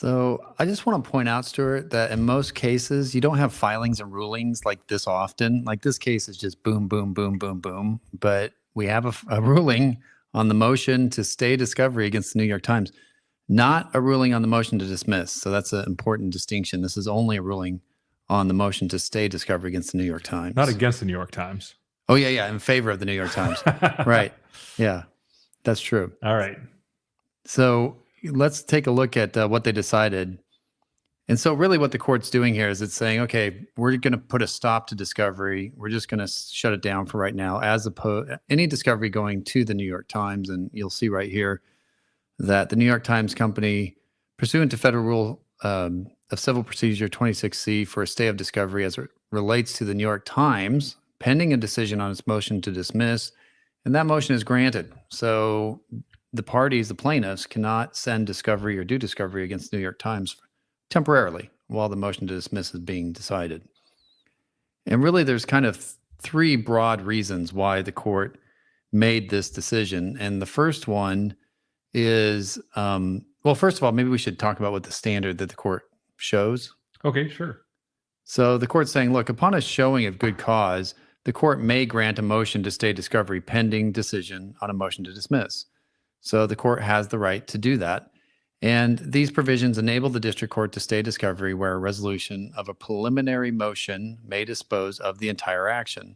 So I just want to point out, Stuart, that in most cases, you don't have filings and rulings like this often. Like this case is just boom, boom, boom, boom, boom. But we have a ruling on the motion to stay discovery against the New York Times, not a ruling on the motion to dismiss. So that's an important distinction. This is only a ruling on the motion to stay discovery against the New York Times. Not against the New York Times. Oh, yeah, in favor of the New York Times. Right. Yeah, that's true. All right. So let's take a look at what they decided. And so really what the court's doing here is it's saying, okay, we're going to put a stop to discovery. We're just going to shut it down for right now, as opposed any discovery going to the New York Times. And you'll see right here that the New York Times Company, pursuant to Federal Rule of Civil Procedure 26C for a stay of discovery as it relates to the New York Times, pending a decision on its motion to dismiss, and that motion is granted. So the parties, the plaintiffs, cannot send discovery or do discovery against the New York Times temporarily while the motion to dismiss is being decided. And really, there's kind of three broad reasons why the court made this decision. And the first one is, well, first of all, maybe we should talk about what the standard that the court shows. Okay, sure. So the court's saying, look, upon a showing of good cause, the court may grant a motion to stay discovery pending decision on a motion to dismiss. So the court has the right to do that. And these provisions enable the district court to stay discovery where a resolution of a preliminary motion may dispose of the entire action,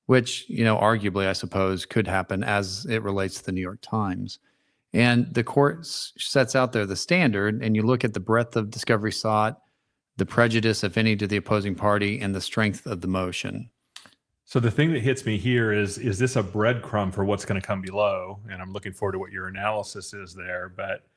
which, arguably, I suppose, could happen as it relates to the New York Times. And the court sets out there the standard, and you look at the breadth of discovery sought, the prejudice, if any, to the opposing party, and the strength of the motion. So the thing that hits me here is this a breadcrumb for what's going to come below? And I'm looking forward to what your analysis is there. But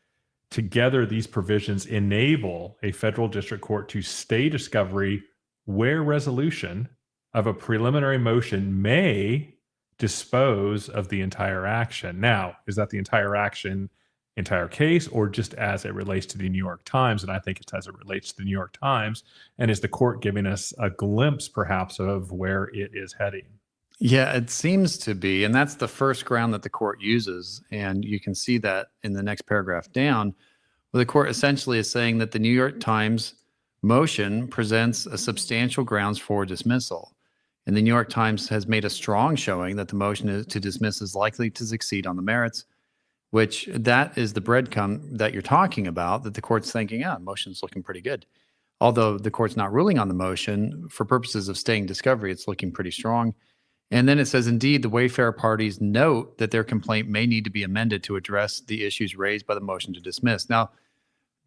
together, these provisions enable a federal district court to stay discovery where resolution of a preliminary motion may dispose of the entire action. Now, is that the entire action, entire case, or just as it relates to the New York Times? And I think it's as it relates to the New York Times. And is the court giving us a glimpse, perhaps, of where it is heading? Yeah, it seems to be. And that's the first ground that the court uses. And you can see that in the next paragraph down, where the court essentially is saying that the New York Times motion presents a substantial grounds for dismissal. And the New York Times has made a strong showing that the motion to dismiss is likely to succeed on the merits, which that is the breadcrumb that you're talking about, that the court's thinking, motion's looking pretty good. Although the court's not ruling on the motion, for purposes of staying discovery, it's looking pretty strong. And then it says, indeed, the Wayfarer parties note that their complaint may need to be amended to address the issues raised by the motion to dismiss. Now,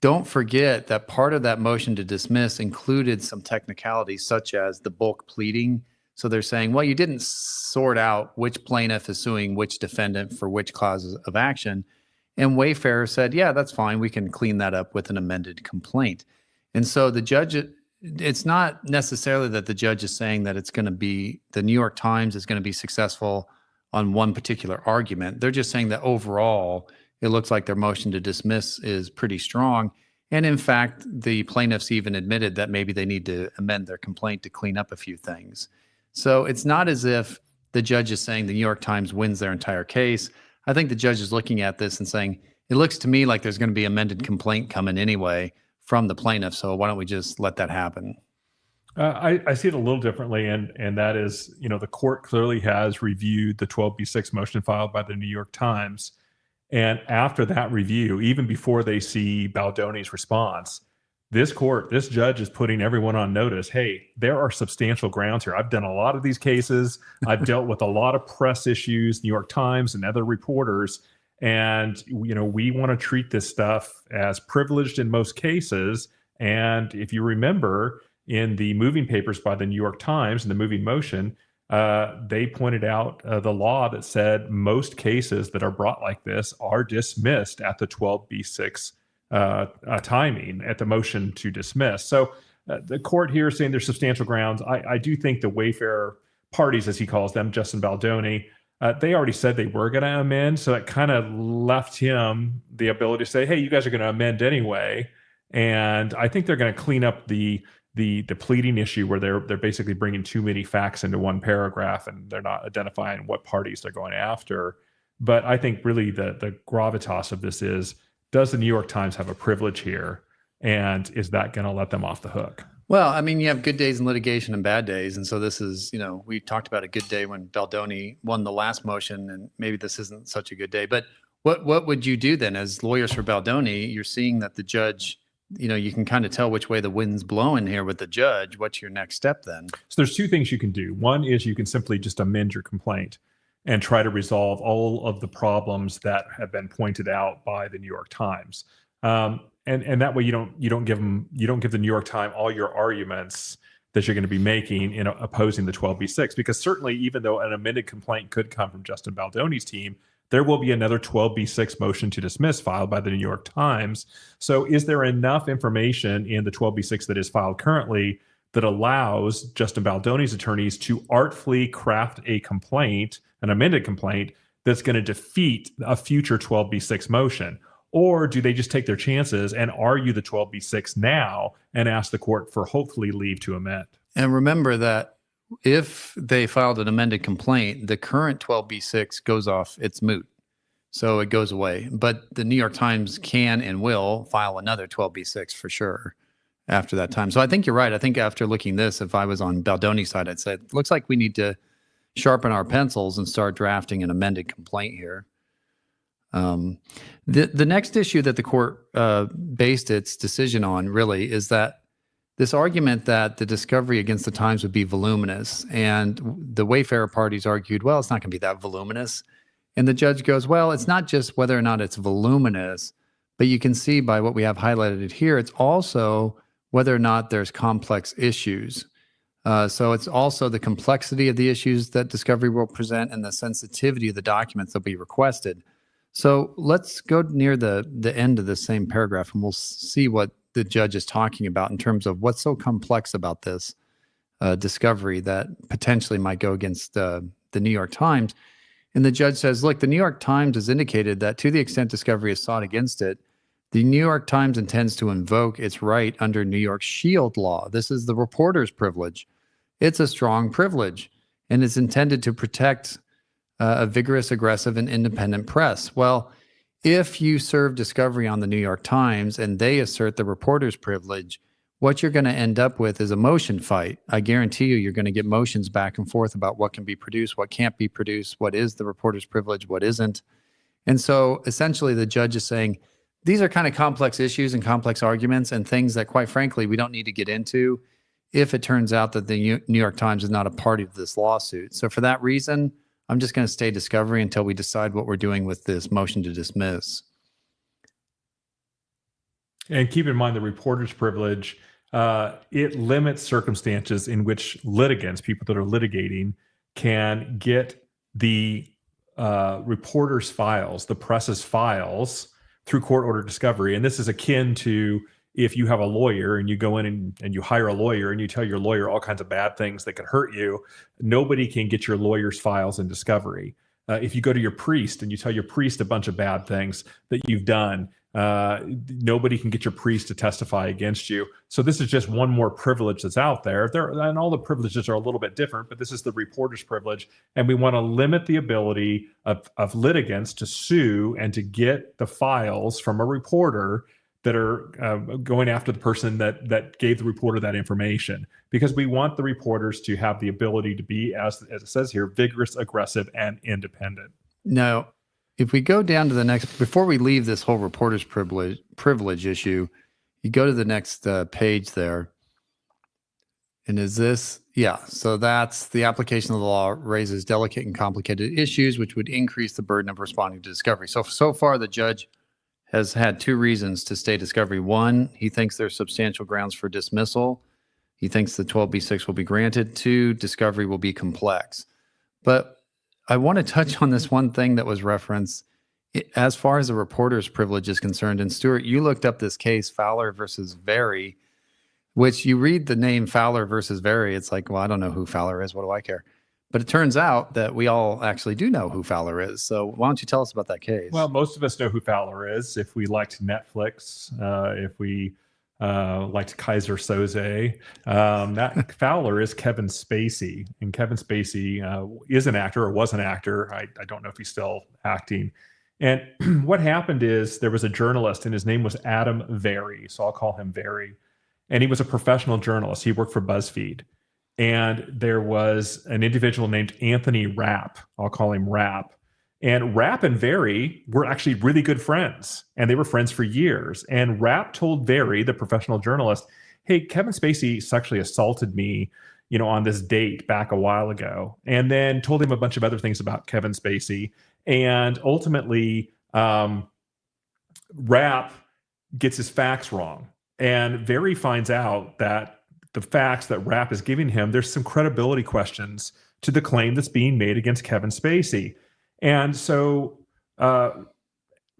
don't forget that part of that motion to dismiss included some technicalities, such as the bulk pleading. So they're saying, well, you didn't sort out which plaintiff is suing which defendant for which causes of action. And Wayfarer said, yeah, that's fine. We can clean that up with an amended complaint. And so the judge, it's not necessarily that the judge is saying that it's going to be, the New York Times is going to be successful on one particular argument. They're just saying that overall, it looks like their motion to dismiss is pretty strong. And in fact, the plaintiffs even admitted that maybe they need to amend their complaint to clean up a few things. So it's not as if the judge is saying the New York Times wins their entire case. I think the judge is looking at this and saying, it looks to me like there's going to be amended complaint coming anyway from the plaintiff. So why don't we just let that happen? I see it a little differently. And that is, the court clearly has reviewed the 12B6 motion filed by the New York Times. And after that review, even before they see Baldoni's response, this judge is putting everyone on notice. Hey, there are substantial grounds here. I've done a lot of these cases. I've dealt with a lot of press issues, New York Times and other reporters. And, we want to treat this stuff as privileged in most cases. And if you remember in the moving papers by the New York Times and the moving motion, they pointed out the law that said most cases that are brought like this are dismissed at the 12B6 timing, at the motion to dismiss. So the court here is saying there's substantial grounds. I do think the Wayfarer parties, as he calls them, Justin Baldoni, they already said they were going to amend. So it kind of left him the ability to say, hey, you guys are going to amend anyway. And I think they're going to clean up the pleading issue where they're basically bringing too many facts into one paragraph and they're not identifying what parties they're going after. But I think really the gravitas of this is, does the New York Times have a privilege here? And is that going to let them off the hook? Well, I mean, you have good days in litigation and bad days. And so this is, we talked about a good day when Baldoni won the last motion, and maybe this isn't such a good day. But what would you do then as lawyers for Baldoni? You're seeing that the judge, you can kind of tell which way the wind's blowing here with the judge. What's your next step then? So there's two things you can do. One is you can simply just amend your complaint and try to resolve all of the problems that have been pointed out by the New York Times. And that way you don't give the New York Times all your arguments that you're going to be making in opposing the 12b6, because certainly, even though an amended complaint could come from Justin Baldoni's team, there will be another 12b6 motion to dismiss filed by the New York Times. So is there enough information in the 12b6 that is filed currently that allows Justin Baldoni's attorneys to artfully craft a complaint, an amended complaint, that's going to defeat a future 12b6 motion? Or do they just take their chances and argue the 12b6 now and ask the court for hopefully leave to amend? And remember that if they filed an amended complaint, the current 12b6 goes off, it's moot. So it goes away. But the New York Times can and will file another 12b6 for sure after that time. So I think you're right. I think after looking this, if I was on Baldoni's side, I'd say, it looks like we need to sharpen our pencils and start drafting an amended complaint here. The next issue that the court based its decision on really is that this argument that the discovery against the Times would be voluminous, and the Wayfarer parties argued, well, it's not going to be that voluminous. And the judge goes, well, it's not just whether or not it's voluminous, but you can see by what we have highlighted here, it's also whether or not there's complex issues. So it's also the complexity of the issues that discovery will present and the sensitivity of the documents that will be requested. So let's go near the end of the same paragraph, and we'll see what the judge is talking about in terms of what's so complex about this discovery that potentially might go against the New York Times. And the judge says, look, the New York Times has indicated that to the extent discovery is sought against it, the New York Times intends to invoke its right under New York Shield law. This is the reporter's privilege. It's a strong privilege, and it's intended to protect a vigorous, aggressive, and independent press. Well, if you serve discovery on the New York Times and they assert the reporter's privilege, what you're going to end up with is a motion fight. I guarantee you're going to get motions back and forth about what can be produced, what can't be produced, what is the reporter's privilege, what isn't. And so essentially the judge is saying, these are kind of complex issues and complex arguments and things that, quite frankly, we don't need to get into if it turns out that the New York Times is not a party to this lawsuit. So for that reason, I'm just going to stay discovery until we decide what we're doing with this motion to dismiss. And keep in mind the reporter's privilege, it limits circumstances in which litigants, people that are litigating, can get the reporter's files, the press's files, through court order discovery. And this is akin to if you have a lawyer and you go in and you hire a lawyer and you tell your lawyer all kinds of bad things that could hurt you, nobody can get your lawyer's files in discovery. If you go to your priest and you tell your priest a bunch of bad things that you've done, nobody can get your priest to testify against you. So this is just one more privilege that's out there. And all the privileges are a little bit different, but this is the reporter's privilege. And we want to limit the ability of litigants to sue and to get the files from a reporter that are going after the person that gave the reporter that information, because we want the reporters to have the ability to be, as it says here, vigorous, aggressive, and independent. Now, if we go down to the next, before we leave this whole reporter's privilege issue, you go to the next page there. And is this, yeah, so that's the application of the law raises delicate and complicated issues, which would increase the burden of responding to discovery. So far, the judge has had two reasons to stay discovery. One, he thinks there's substantial grounds for dismissal. He thinks the 12b6 will be granted. Two, discovery will be complex. But I want to touch on this one thing that was referenced as far as the reporter's privilege is concerned. And Stuart, you looked up this case, Fowler versus Very, which you read the name Fowler versus Very. It's like, well, I don't know who Fowler is. What do I care? But it turns out that we all actually do know who Fowler is. So why don't you tell us about that case? Well, most of us know who Fowler is. If we liked Netflix, if we liked Kaiser Soze, that Fowler is Kevin Spacey. And Kevin Spacey is an actor, or was an actor. I don't know if he's still acting. And what happened is there was a journalist, and his name was Adam Very. So I'll call him Very. And he was a professional journalist. He worked for BuzzFeed. And there was an individual named Anthony Rapp. I'll call him Rapp. And Rapp and Very were actually really good friends, and they were friends for years. And Rapp told Very, the professional journalist, hey, Kevin Spacey sexually assaulted me, on this date back a while ago, and then told him a bunch of other things about Kevin Spacey. And ultimately, Rapp gets his facts wrong. And Very finds out that the facts that Rapp is giving him, there's some credibility questions to the claim that's being made against Kevin Spacey. And so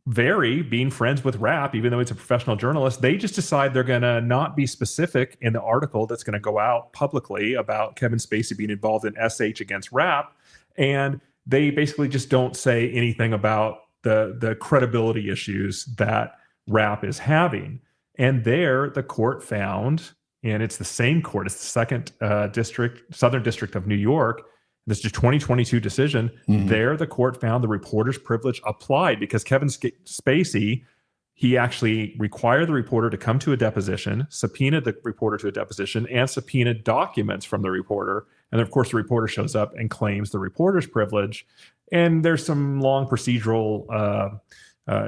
Very, being friends with Rapp, even though he's a professional journalist, they just decide they're going to not be specific in the article that's going to go out publicly about Kevin Spacey being involved in SH against Rapp. And they basically just don't say anything about the credibility issues that Rapp is having. And there, the court found, and it's the same court, it's the Second District, Southern District of New York. This is a 2022 decision. Mm-hmm. There, the court found the reporter's privilege applied because Kevin Spacey, he actually required the reporter to come to a deposition, subpoenaed the reporter to a deposition, and subpoenaed documents from the reporter. And of course, the reporter shows up and claims the reporter's privilege. And there's some long procedural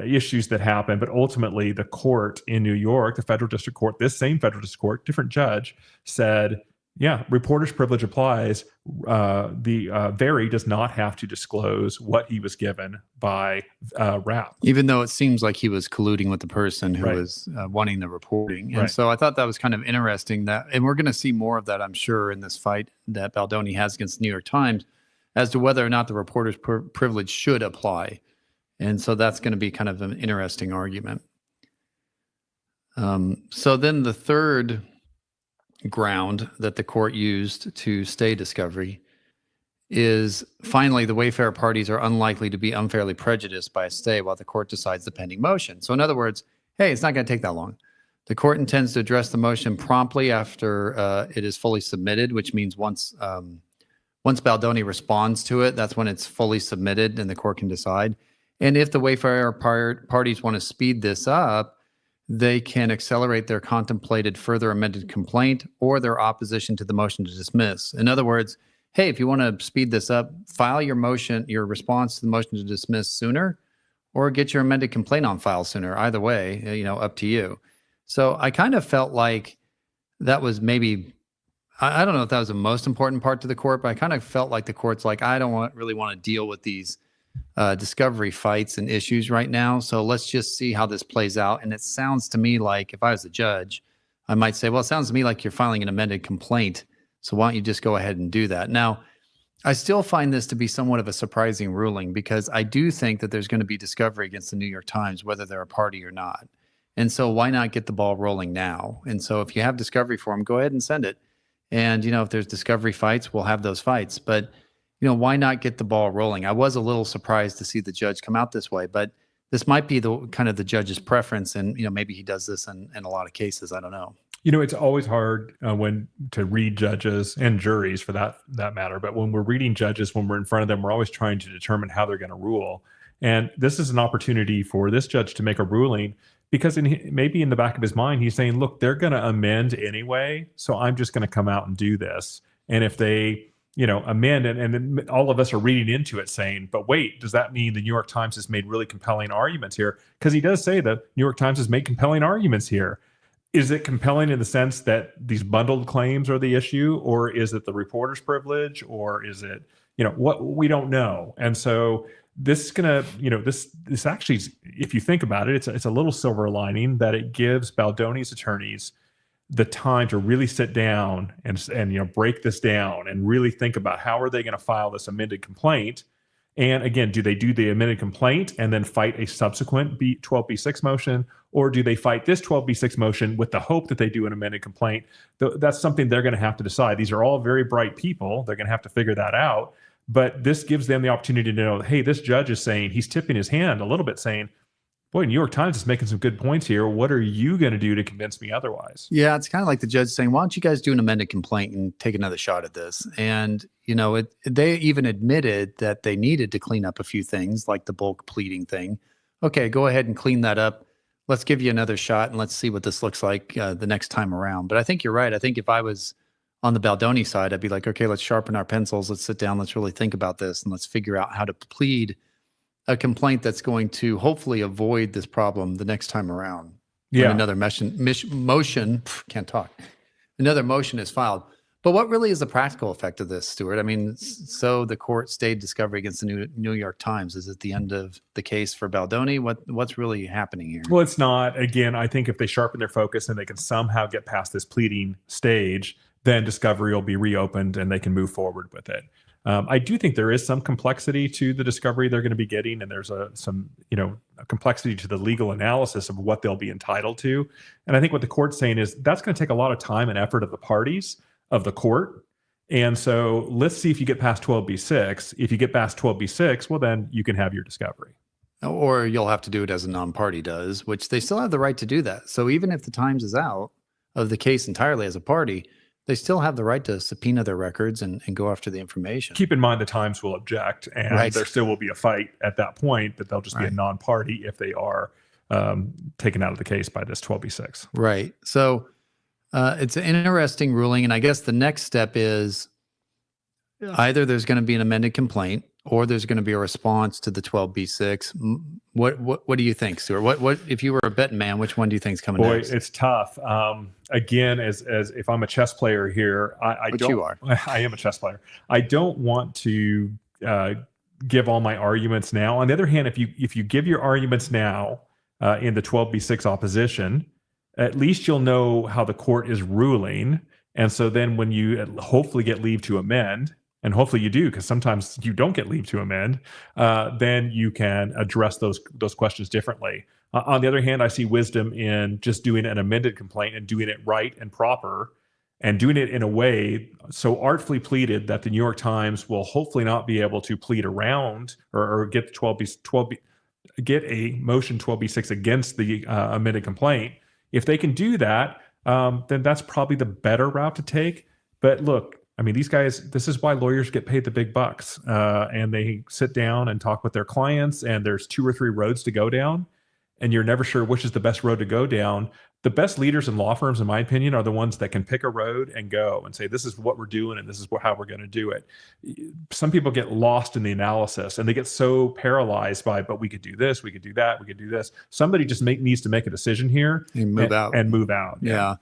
issues that happen. But ultimately, the court in New York, the federal district court, this same federal district court, different judge, said, yeah, reporter's privilege applies. Very does not have to disclose what he was given by Rapp. Even though it seems like he was colluding with the person who was wanting the reporting. And so I thought that was kind of interesting that, and we're going to see more of that, I'm sure, in this fight that Baldoni has against the New York Times as to whether or not the reporter's privilege should apply. And so that's going to be kind of an interesting argument. So then the third ground that the court used to stay discovery is finally the Wayfarer parties are unlikely to be unfairly prejudiced by a stay while the court decides the pending motion. So in other words, hey, it's not going to take that long. The court intends to address the motion promptly after it is fully submitted, which means once Baldoni responds to it, that's when it's fully submitted and the court can decide. And if the Wayfarer parties want to speed this up, they can accelerate their contemplated further amended complaint or their opposition to the motion to dismiss. In other words, hey, if you want to speed this up, file your response to the motion to dismiss sooner, or get your amended complaint on file sooner. Either way, up to you. So I kind of felt like that was maybe, I don't know if that was the most important part to the court, but I kind of felt like the court's like, I don't really want to deal with these discovery fights and issues right now. So let's just see how this plays out. And it sounds to me like if I was the judge, I might say, well, it sounds to me like you're filing an amended complaint. So why don't you just go ahead and do that? Now, I still find this to be somewhat of a surprising ruling because I do think that there's going to be discovery against the New York Times, whether they're a party or not. And so why not get the ball rolling now? And so if you have discovery for them, go ahead and send it. And, if there's discovery fights, we'll have those fights. But why not get the ball rolling? I was a little surprised to see the judge come out this way, but this might be the kind of the judge's preference. And, maybe he does this in a lot of cases. I don't know. It's always hard when to read judges and juries for that matter. But when we're reading judges, when we're in front of them, we're always trying to determine how they're going to rule. And this is an opportunity for this judge to make a ruling because maybe in the back of his mind, he's saying, look, they're going to amend anyway. So I'm just going to come out and do this. And if they amend, and then all of us are reading into it saying, but wait, does that mean the New York Times has made really compelling arguments here? Because he does say that New York Times has made compelling arguments here. Is it compelling in the sense that these bundled claims are the issue, or is it the reporter's privilege, or is it, what we don't know? And so this is gonna, this actually, if you think about it, it's a little silver lining that it gives Baldoni's attorneys the time to really sit down and break this down and really think about how are they going to file this amended complaint. And again, do they do the amended complaint and then fight a subsequent 12B6 motion, or do they fight this 12B6 motion with the hope that they do an amended complaint? That's something they're going to have to decide. These are all very bright people. They're going to have to figure that out. But this gives them the opportunity to know, hey, this judge is saying, he's tipping his hand a little bit saying, boy, New York Times is making some good points here. What are you going to do to convince me otherwise? Yeah, it's kind of like the judge saying, why don't you guys do an amended complaint and take another shot at this? And, they even admitted that they needed to clean up a few things like the bulk pleading thing. Okay, go ahead and clean that up. Let's give you another shot and let's see what this looks like the next time around. But I think you're right. I think if I was on the Baldoni side, I'd be like, okay, let's sharpen our pencils. Let's sit down. Let's really think about this and let's figure out how to plead a complaint that's going to hopefully avoid this problem the next time around. Yeah. When another another motion is filed. But what really is the practical effect of this, Stuart? I mean, so the court stayed discovery against the New York Times. Is it the end of the case for Baldoni? What's really happening here? Well, it's not. Again, I think if they sharpen their focus and they can somehow get past this pleading stage, then discovery will be reopened and they can move forward with it. I do think there is some complexity to the discovery they're going to be getting, and there's a complexity to the legal analysis of what they'll be entitled to. And I think what the court's saying is that's going to take a lot of time and effort of the parties, of the court. And so let's see if you get past 12b-6. If you get past 12b-6, well, then you can have your discovery. Or you'll have to do it as a non-party does, which they still have the right to do that. So even if the Times is out of the case entirely as a party, they still have the right to subpoena their records and go after the information. Keep in mind the Times will object, and there still will be a fight at that point, that they'll just be a non-party if they are taken out of the case by this 12b-6. Right. So it's an interesting ruling, and I guess the next step is either there's going to be an amended complaint or there's going to be a response to the 12b-6. What do you think, Stuart? What if you were a betting man, which one do you think is coming next? Boy, it's tough. Again, as if I'm a chess player here, I don't. You are. I am a chess player. I don't want to give all my arguments now. On the other hand, if you give your arguments now in the 12b-6 opposition, at least you'll know how the court is ruling. And so then when you hopefully get leave to amend, and hopefully you do, because sometimes you don't get leave to amend, then you can address those questions differently. On the other hand, I see wisdom in just doing an amended complaint and doing it right and proper, and doing it in a way so artfully pleaded that the New York Times will hopefully not be able to plead around or get get a motion 12b-6 against the amended complaint. If they can do that, then that's probably the better route to take. But look, I mean, these guys, this is why lawyers get paid the big bucks, and they sit down and talk with their clients, and there's 2 or 3 roads to go down, and you're never sure which is the best road to go down. The best leaders in law firms, in my opinion, are the ones that can pick a road and go and say, this is what we're doing, and this is how we're going to do it. Some people get lost in the analysis, and they get so paralyzed by, but we could do this, we could do that, we could do this. Somebody just needs to make a decision here and move out. And move out. Yeah.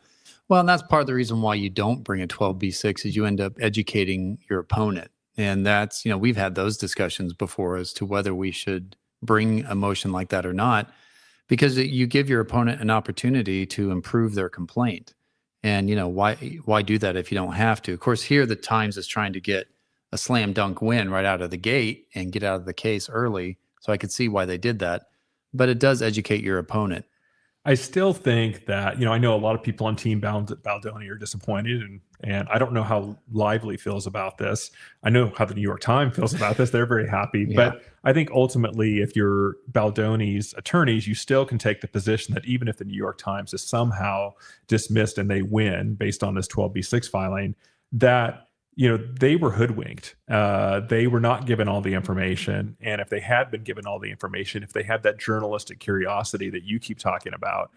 Well, and that's part of the reason why you don't bring a 12b-6 is you end up educating your opponent. And that's, we've had those discussions before as to whether we should bring a motion like that or not, because you give your opponent an opportunity to improve their complaint. And, why do that if you don't have to? Of course, here the Times is trying to get a slam dunk win right out of the gate and get out of the case early. So I could see why they did that. But it does educate your opponent. I still think that, I know a lot of people on Team Baldoni are disappointed, and I don't know how Lively feels about this. I know how the New York Times feels about this. They're very happy. Yeah. But I think ultimately, if you're Baldoni's attorneys, you still can take the position that even if the New York Times is somehow dismissed and they win based on this 12b-6 filing, that they were hoodwinked. They were not given all the information. And if they had been given all the information, if they had that journalistic curiosity that you keep talking about,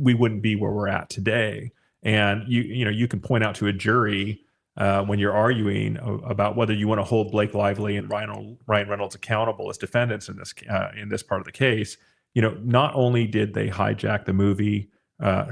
we wouldn't be where we're at today. And you can point out to a jury when you're arguing about whether you want to hold Blake Lively and Ryan Reynolds accountable as defendants in this part of the case. Not only did they hijack the movie,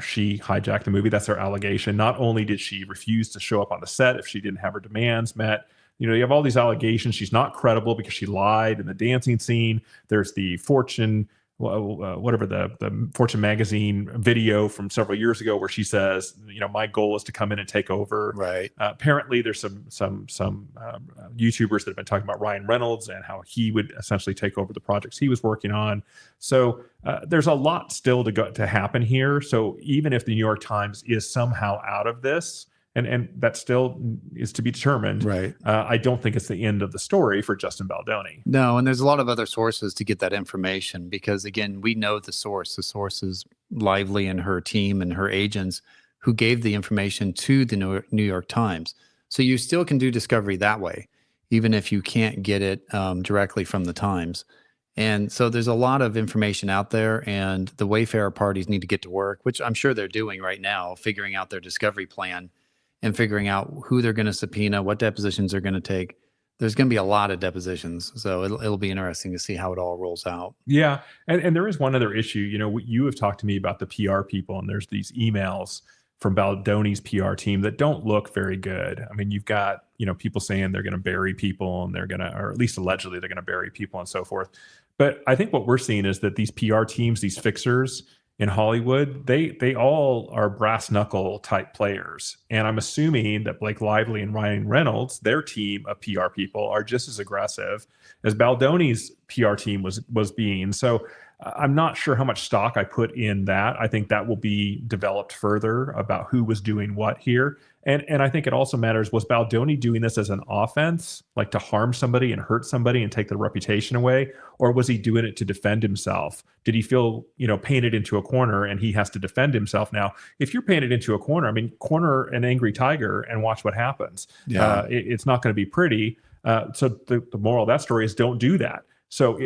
she hijacked the movie. That's their allegation. Not only did she refuse to show up on the set if she didn't have her demands met, you have all these allegations. She's not credible because she lied in the dancing scene. There's the Fortune, the Fortune magazine video from several years ago where she says, my goal is to come in and take over. Right. Apparently, there's some YouTubers that have been talking about Ryan Reynolds and how he would essentially take over the projects he was working on. So there's a lot still to happen here. So even if the New York Times is somehow out of this and that still is to be determined. Right. I don't think it's the end of the story for Justin Baldoni. No, and there's a lot of other sources to get that information because, again, we know the source. The source is Lively and her team and her agents who gave the information to the New York Times. So you still can do discovery that way, even if you can't get it directly from the Times. And so there's a lot of information out there, and the Wayfarer parties need to get to work, which I'm sure they're doing right now, figuring out their discovery plan and figuring out who they're going to subpoena, what depositions they're going to take. There's going to be a lot of depositions, so it'll be interesting to see how it all rolls out. Yeah, and there is one other issue. You have talked to me about the PR people, and there's these emails from Baldoni's PR team that don't look very good. I mean, you've got people saying they're going to bury people, and they're going to, or at least allegedly, they're going to bury people and so forth. But I think what we're seeing is that these PR teams, these fixers in Hollywood, they all are brass knuckle type players. And I'm assuming that Blake Lively and Ryan Reynolds, their team of PR people, are just as aggressive as Baldoni's PR team was being. So I'm not sure how much stock I put in that. I think that will be developed further about who was doing what here. And I think it also matters, was Baldoni doing this as an offense, like to harm somebody and hurt somebody and take their reputation away? Or was he doing it to defend himself? Did he feel, painted into a corner and he has to defend himself? Now, if you're painted into a corner, I mean, corner an angry tiger and watch what happens. Yeah. It's not going to be pretty. So the moral of that story is don't do that. So,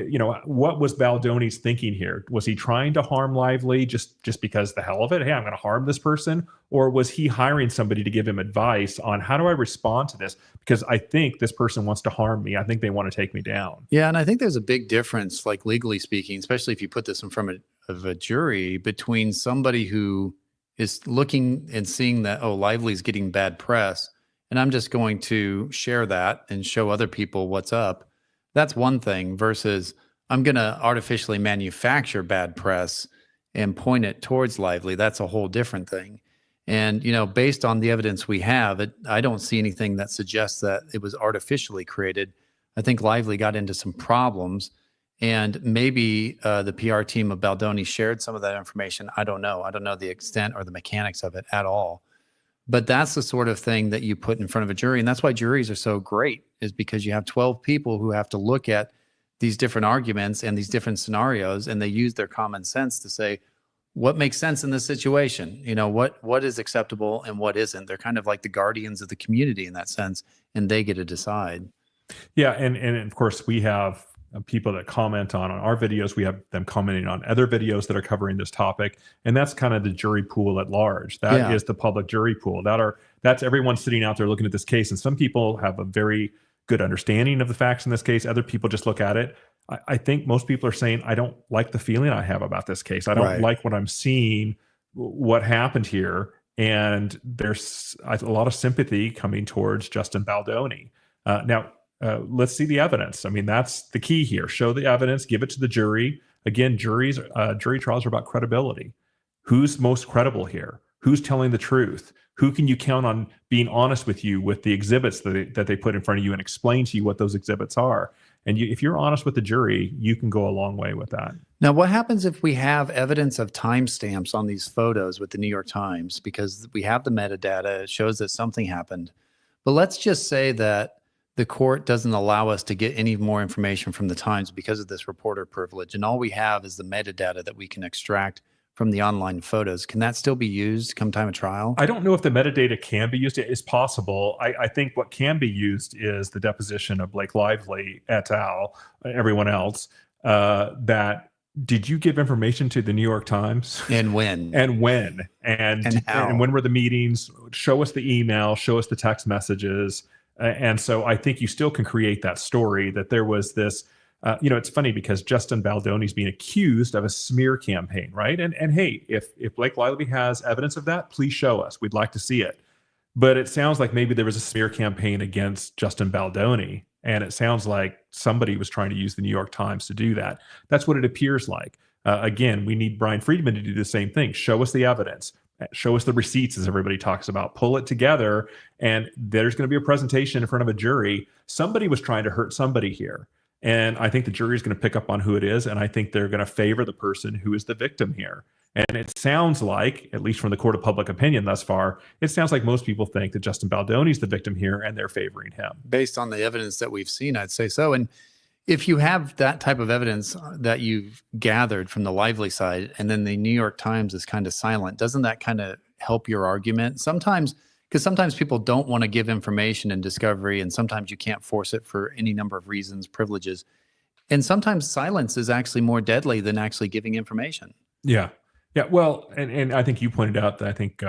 what was Baldoni's thinking here? Was he trying to harm Lively just because the hell of it? Hey, I'm going to harm this person. Or was he hiring somebody to give him advice on how do I respond to this? Because I think this person wants to harm me. I think they want to take me down. Yeah. And I think there's a big difference, like legally speaking, especially if you put this in front of a jury, between somebody who is looking and seeing that, oh, Lively's getting bad press, and I'm just going to share that and show other people what's up. That's one thing versus I'm going to artificially manufacture bad press and point it towards Lively. That's a whole different thing. And, based on the evidence we have, I don't see anything that suggests that it was artificially created. I think Lively got into some problems, and maybe the PR team of Baldoni shared some of that information. I don't know. I don't know the extent or the mechanics of it at all. But that's the sort of thing that you put in front of a jury. And that's why juries are so great, is because you have 12 people who have to look at these different arguments and these different scenarios, and they use their common sense to say, what makes sense in this situation? What is acceptable and what isn't? They're kind of like the guardians of the community in that sense, and they get to decide. Yeah. And of course, we have people that comment on our videos. We have them commenting on other videos that are covering this topic. And that's kind of the jury pool at large. That is the public jury pool. That's everyone sitting out there looking at this case. And some people have a very good understanding of the facts in this case. Other people just look at it. I think most people are saying, I don't like the feeling I have about this case. I don't like what I'm seeing, what happened here. And there's a lot of sympathy coming towards Justin Baldoni. Now, let's see the evidence. I mean, that's the key here. Show the evidence, give it to the jury. Again, jury trials are about credibility. Who's most credible here? Who's telling the truth? Who can you count on being honest with you with the exhibits that they put in front of you and explain to you what those exhibits are? And if you're honest with the jury, you can go a long way with that. Now, what happens if we have evidence of timestamps on these photos with the New York Times? Because we have the metadata, it shows that something happened. But let's just say that the court doesn't allow us to get any more information from the Times because of this reporter privilege, and all we have is the metadata that we can extract from the online photos. Can that still be used come time of trial? I don't know if the metadata can be used. It's possible. I think what can be used is the deposition of Blake Lively et al., everyone else, that did you give information to the New York Times? And when? And when? And how? And when were the meetings? Show us the email, show us the text messages. And so I think you still can create that story that there was this, it's funny because Justin Baldoni is being accused of a smear campaign, right? And hey, if Blake Lively has evidence of that, please show us. We'd like to see it. But it sounds like maybe there was a smear campaign against Justin Baldoni. And it sounds like somebody was trying to use the New York Times to do that. That's what it appears like. Again, we need Brian Friedman to do the same thing. Show us the evidence. Show us the receipts, as everybody talks about. Pull it together, and there's going to be a presentation in front of a jury. Somebody was trying to hurt somebody here. And I think the jury is going to pick up on who it is, and I think they're going to favor the person who is the victim here. And it sounds like, at least from the court of public opinion thus far, it sounds like most people think that Justin Baldoni's the victim here and they're favoring him. Based on the evidence that we've seen, I'd say so. And if you have that type of evidence that you've gathered from the Lively side, and then the New York Times is kind of silent, doesn't that kind of help your argument? Sometimes, because sometimes people don't want to give information in discovery, and sometimes you can't force it for any number of reasons, privileges. And sometimes silence is actually more deadly than actually giving information. Yeah. Yeah. Well, and I think you pointed out that I think,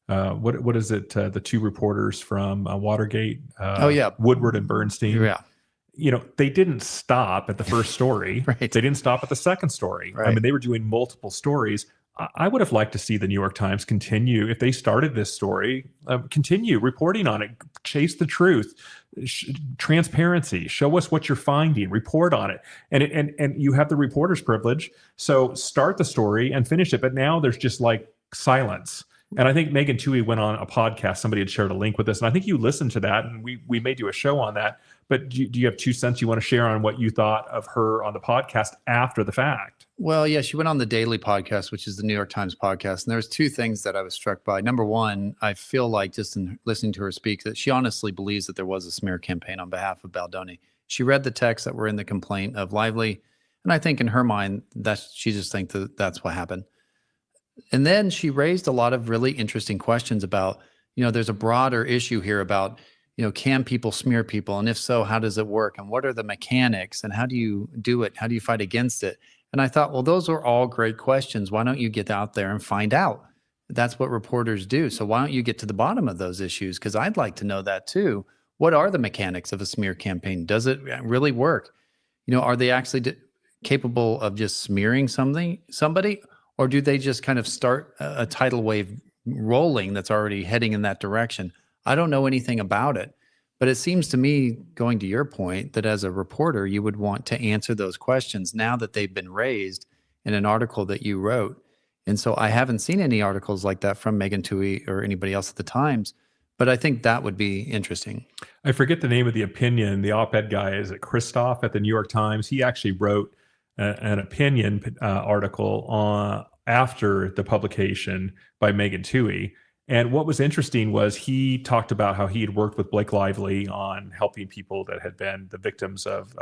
what is it? The two reporters from Watergate, Woodward and Bernstein. Yeah. They didn't stop at the first story. Right. They didn't stop at the second story. Right. I mean, they were doing multiple stories. I would have liked to see the New York Times continue, if they started this story, continue reporting on it, chase the truth, transparency, show us what you're finding, report on it. And you have the reporter's privilege. So start the story and finish it. But now there's just like silence. And I think Megan Twohey went on a podcast. Somebody had shared a link with us. And I think you listened to that, and we may do a show on that. But do you have 2 cents you want to share on what you thought of her on the podcast after the fact? Well, yeah, she went on the Daily podcast, which is the New York Times podcast. And there's 2 things that I was struck by. Number one, I feel like just in listening to her speak that she honestly believes that there was a smear campaign on behalf of Baldoni. She read the texts that were in the complaint of Lively. And I think in her mind, she just thinks that that's what happened. And then she raised a lot of really interesting questions about, there's a broader issue here about, can people smear people? And if so, how does it work? And what are the mechanics? And how do you do it? How do you fight against it? And I thought, well, those are all great questions. Why don't you get out there and find out? That's what reporters do. So why don't you get to the bottom of those issues? Because I'd like to know that too. What are the mechanics of a smear campaign? Does it really work? Are they actually capable of just smearing somebody? Or do they just kind of start a tidal wave rolling that's already heading in that direction? I don't know anything about it, but it seems to me, going to your point, that as a reporter, you would want to answer those questions now that they've been raised in an article that you wrote. And so I haven't seen any articles like that from Megan Twohey or anybody else at the Times, but I think that would be interesting. I forget the name of the opinion. The op-ed guy, is it Christoph at the New York Times? He actually wrote an opinion article after the publication by Megan Twohey. And what was interesting was he talked about how he had worked with Blake Lively on helping people that had been the victims of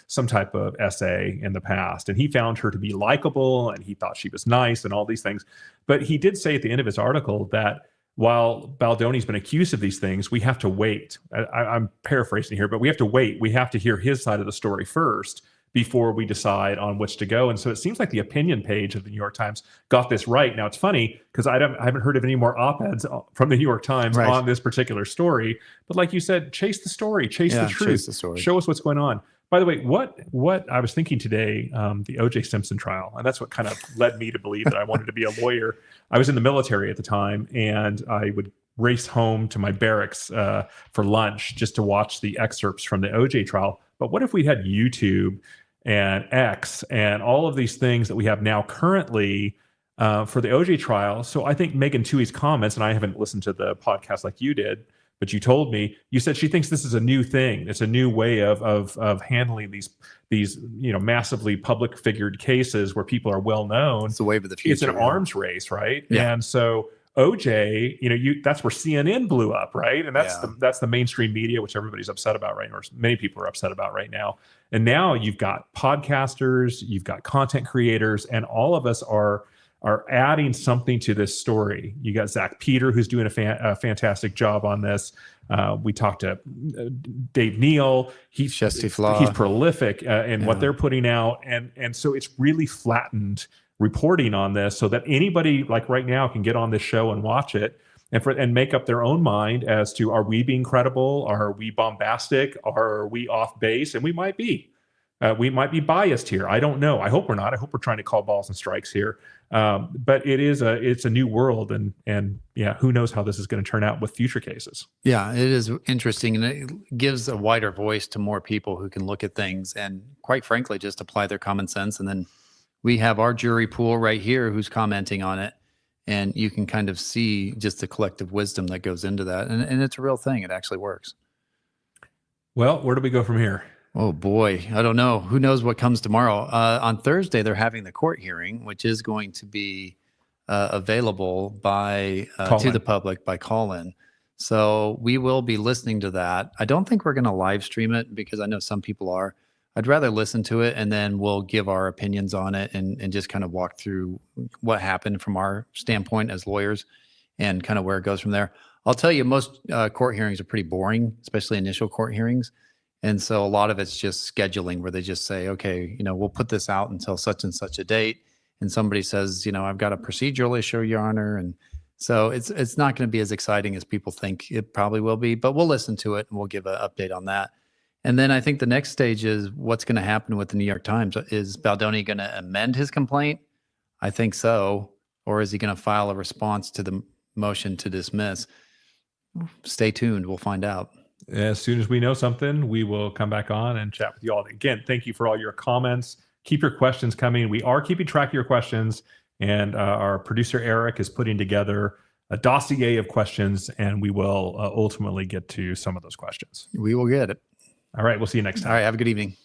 some type of SA in the past. And he found her to be likable, and he thought she was nice and all these things. But he did say at the end of his article that while Baldoni's been accused of these things, we have to wait. I'm paraphrasing here, but we have to wait. We have to hear his side of the story first before we decide on which to go. And so it seems like the opinion page of the New York Times got this right. Now, it's funny because I haven't heard of any more op-eds from the New York Times on this particular story. But like you said, chase the story, chase the truth, chase the story. Show us what's going on. By the way, what I was thinking today, the O.J. Simpson trial, and that's what kind of led me to believe that I wanted to be a lawyer. I was in the military at the time, and I would race home to my barracks for lunch just to watch the excerpts from the O.J. trial. But what if we had YouTube and X and all of these things that we have now currently for the OJ trial? So I think Megan Twohey's comments, and I haven't listened to the podcast like you did, but you told me, you said she thinks this is a new thing. It's a new way of handling these massively public figured cases where people are well known. It's the wave of the future. It's an arms race, right? Yeah. And so OJ, that's where CNN blew up, right? And that's the mainstream media, which everybody's upset about right now, or many people are upset about right now. And now you've got podcasters, you've got content creators, and all of us are adding something to this story. You got Zach Peter, who's doing a fantastic job on this. We talked to Dave Neal. He's prolific in what they're putting out, and so it's really flattened reporting on this, so that anybody like right now can get on this show and watch it and make up their own mind as to, are we being credible? Are we bombastic? Are we off base? And we might be. We might be biased here. I don't know. I hope we're not. I hope we're trying to call balls and strikes here. But it's a new world, and who knows how this is going to turn out with future cases. Yeah, it is interesting, and it gives a wider voice to more people who can look at things and, quite frankly, just apply their common sense. And then we have our jury pool right here who's commenting on it, and you can kind of see just the collective wisdom that goes into that. And it's a real thing. It actually works. Well, where do we go from here? Oh boy, I don't know. Who knows what comes tomorrow? On Thursday, they're having the court hearing, which is going to be available by to the public by call-in. So we will be listening to that. I don't think we're going to live stream it because I know some people are. I'd rather listen to it and then we'll give our opinions on it and just kind of walk through what happened from our standpoint as lawyers and kind of where it goes from there. I'll tell you, most court hearings are pretty boring, especially initial court hearings. And so a lot of it's just scheduling where they just say, okay, we'll put this out until such and such a date. And somebody says, I've got a procedural issue, Your Honor. And so it's not going to be as exciting as people think it probably will be, but we'll listen to it and we'll give an update on that. And then I think the next stage is what's going to happen with the New York Times. Is Baldoni going to amend his complaint? I think so. Or is he going to file a response to the motion to dismiss? Stay tuned. We'll find out. As soon as we know something, we will come back on and chat with you all. Again, thank you for all your comments. Keep your questions coming. We are keeping track of your questions, and our producer, Eric, is putting together a dossier of questions, and we will ultimately get to some of those questions. We will get it. All right. We'll see you next time. All right. Have a good evening.